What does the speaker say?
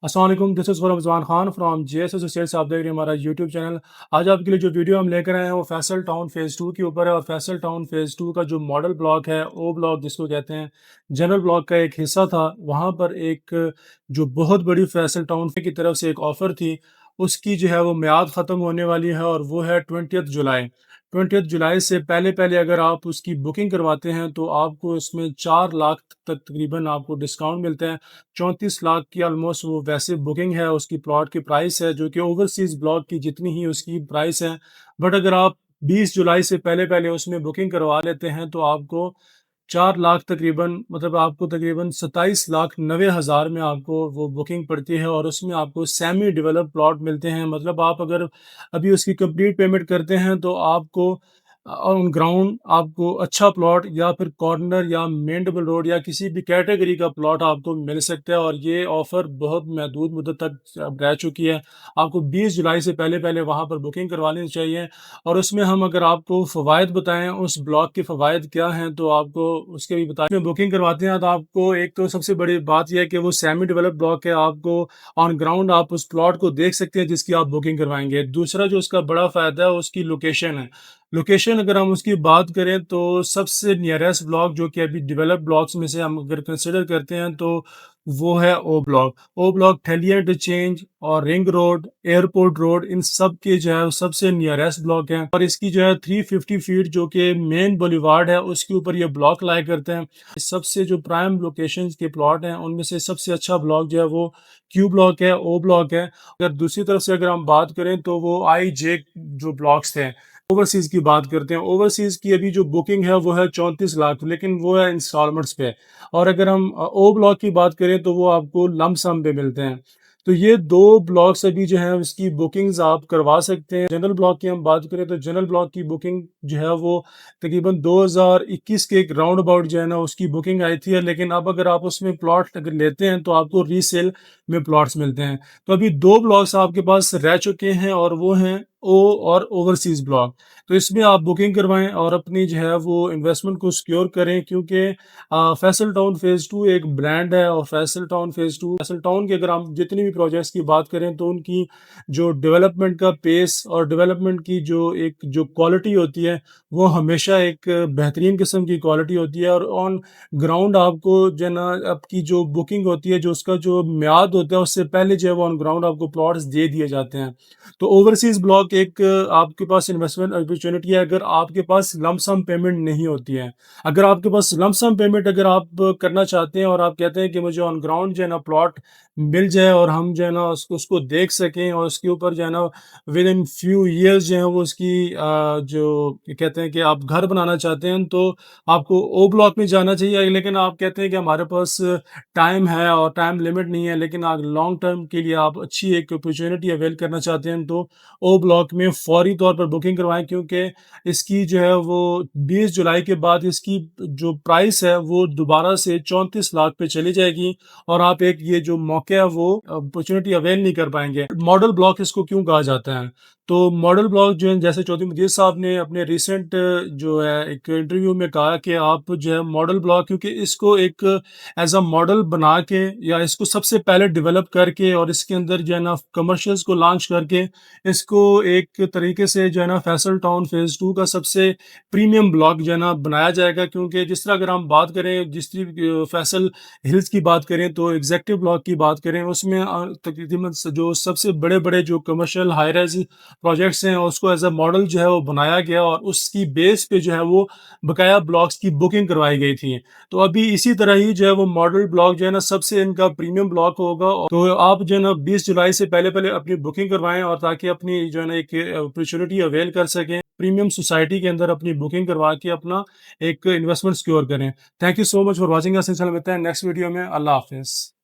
अस्सलाम वालेकुम, this is Ghulam Rizwan Khan from JS associates. आप देख रहे हैं हमारा यूट्यूब चैनल। आज आपके लिए जो वीडियो हम लेकर आए हैं वो फैसल टाउन फेज़ 2 के ऊपर है। और फैसल टाउन फेज़ 2 का जो मॉडल ब्लॉक है, ओ ब्लॉक जिसको कहते हैं, जनरल ब्लॉक का एक हिस्सा था। वहाँ पर एक जो बहुत बड़ी फैसल टाउन की तरफ से एक ऑफ़र थी, उसकी जो है वो मियाद ख़त्म होने वाली है और वो है 20th जुलाई। 20th जुलाई से पहले-पहले अगर आप उसकी बुकिंग करवाते हैं तो आपको इसमें 4 लाख तक तकरीबन आपको डिस्काउंट मिलते हैं। 34 लाख की ऑलमोस्ट वो वैसे बुकिंग है, उसकी प्लॉट की प्राइस है, जो कि ओवरसीज़ ब्लॉक की जितनी ही उसकी प्राइस है। बट अगर आप 20 जुलाई से पहले-पहले उसमें बुकिंग करवा लेते हैं तो आपको 4 लाख तकरीबन, मतलब आपको तकरीबन 27 लाख 90 हज़ार में आपको वो बुकिंग पड़ती है। और उसमें आपको सेमी डेवलप प्लॉट मिलते हैं। मतलब आप अगर अभी उसकी कंप्लीट पेमेंट करते हैं तो आपको ऑन ग्राउंड आपको अच्छा प्लॉट या फिर कॉर्नर या मेन डबल रोड या किसी भी कैटेगरी का प्लॉट आपको मिल सकता है। और ये ऑफ़र बहुत महदूद मुद्दत तक अब रह चुकी है। आपको 20 जुलाई से पहले-पहले वहाँ पर बुकिंग करवा लेनी चाहिए। और उसमें हम अगर आपको फ़वाइद बताएँ, उस ब्लॉक के फ़वाइद क्या हैं, तो आपको उसके भी बताएँ। में बुकिंग करवाते हैं तो आपको एक तो सबसे बड़ी बात ये है कि वो सेमी डेवलप्ड ब्लॉक है। आपको ऑन ग्राउंड आप उस प्लॉट को देख सकते हैं जिसकी आप बुकिंग करवाएँगे। दूसरा जो उसका बड़ा फ़ायदा है, उसकी लोकेशन है। लोकेशन अगर हम उसकी बात करें तो सबसे नियरेस्ट ब्लॉक जो कि अभी डेवलप्ड ब्लॉक्स में से हम अगर कंसिडर करते हैं तो वो है ओ ब्लॉक। ओ ब्लॉक ठेलिया इंटरचेंज और रिंग रोड, एयरपोर्ट रोड, इन सब के जो है सबसे नियरेस्ट ब्लॉक हैं। और इसकी जो है 350 फीट जो कि मेन बुलेवार्ड है उसके ऊपर ये ब्लॉक लाया करते हैं। सबसे जो प्राइम लोकेशंस के प्लॉट हैं उनमें से सबसे अच्छा ब्लॉक जो है वो क्यू ब्लॉक है, ओ ब्लॉक है। अगर दूसरी तरफ से अगर हम बात करें तो वो आई जे जो ब्लॉक्स थे। ओवरसीज़ की बात करते हैं, ओवरसीज़ की अभी जो बुकिंग है वो है 34 लाख, लेकिन वो है इंस्टॉलमेंट्स पे। और अगर हम ओ ब्लॉक की बात करें तो वो आपको लम सम पे मिलते हैं। तो ये 2 ब्लॉक्स अभी जो है उसकी बुकिंग्स आप करवा सकते हैं। जनरल ब्लॉक की हम बात करें तो जनरल ब्लॉक की बुकिंग जो है वो तकरीबन 2021 के एक राउंड अबाउट जो है ना उसकी बुकिंग आई थी। लेकिन अब अगर आप उसमें प्लॉट अगर लेते हैं तो आपको रीसेल में प्लॉट्स मिलते हैं। तो अभी 2 ब्लॉक्स आपके पास रह चुके हैं और वो हैं ओ और ओवरसीज़ ब्लॉक। तो इसमें आप बुकिंग करवाएँ और अपनी जो है वो इन्वेस्टमेंट को सिक्योर करें, क्योंकि फैसल टाउन फेज़ 2 एक ब्रांड है। और Faisal town phase 2 Faisal town की अगर हम जितनी भी प्रोजेक्ट्स की बात करें तो उनकी जो डेवलपमेंट का पेस और डेवलपमेंट की जो क्वालिटी होती है वो हमेशा एक बेहतरीन किस्म की क्वालिटी होती है। और ऑन ग्राउंड आपको जो है ना आपकी जो बुकिंग होती है, जो उसका जो मियाद होता है उससे पहले जो है वो ऑन ग्राउंड आपको प्लॉट्स दे दिए जाते हैं। तो ओवरसीज़ ब्लॉक एक आपके पास इन्वेस्टमेंट अपॉर्चुनिटी है अगर आपके पास लम सम पेमेंट नहीं होती है। अगर आपके पास लम सम पेमेंट अगर आप करना चाहते हैं और आप कहते हैं कि मुझे ऑन ग्राउंड जो है ना प्लॉट मिल जाए और हम जो है ना उसको देख सकें और उसके ऊपर जो है ना विद इन फ्यू ईयर्स जो है वो उसकी जो कहते हैं कि आप घर बनाना चाहते हैं तो आपको ओ ब्लॉक में जाना चाहिए। लेकिन आप कहते हैं कि हमारे पास टाइम है और टाइम लिमिट नहीं है, लेकिन आप लॉन्ग टर्म के लिए आप अच्छी एक अपॉर्चुनिटी अवेल करना चाहते हैं तो ओ ब्लॉक में फौरी तौर पर बुकिंग करवाएं, क्योंकि इसकी जो है वो 20 जुलाई के बाद इसकी जो प्राइस है वो दोबारा से 34 लाख पे चली जाएगी। और आप एक ये जो मौका है वो अपॉर्चुनिटी अवेल नहीं कर पाएंगे। मॉडल ब्लॉक इसको क्यों कहा जाता है? तो मॉडल ब्लॉक जो है, जैसे चौधरी मजीद साहब ने अपने रिसेंट जो है एक इंटरव्यू में कहा कि आप जो है मॉडल ब्लॉक, क्योंकि इसको एक एज अ मॉडल बना के या इसको सबसे पहले डेवलप करके और इसके अंदर जो है ना कमर्शियल्स को लॉन्च करके इसको एक तरीके से जो है ना फैसल टाउन फेज़ 2 का सबसे प्रीमियम ब्लॉक जो है ना बनाया जाएगा। क्योंकि जिस तरह अगर हम बात करें, फैसल हिल्स की बात करें तो एग्जेक्टिव ब्लॉक की बात करें उसमें तकरीबन जो सबसे बड़े-बड़े जो कमर्शियल हाई राइज़ प्रोजेक्ट्स हैं उसको एज अ मॉडल जो है वो बनाया गया और उसकी बेस पे जो है वो बकाया ब्लॉक्स की बुकिंग करवाई गई थी। तो अभी इसी तरह ही जो है वो मॉडल ब्लॉक जो है ना सबसे इनका प्रीमियम ब्लॉक होगा। तो आप जो है ना 20 जुलाई से पहले-पहले अपनी बुकिंग करवाएँ और ताकि अपनी जो है ना एक अपॉर्चुनिटी अवेल कर सकें। प्रीमियम सोसाइटी के अंदर अपनी बुकिंग करवा के अपना एक इन्वेस्टमेंट सिक्योर करें। Thank you so much for watching us. इंशाल्लाह मिलते हैं नेक्स्ट वीडियो में। अल्लाह हाफ़िज़।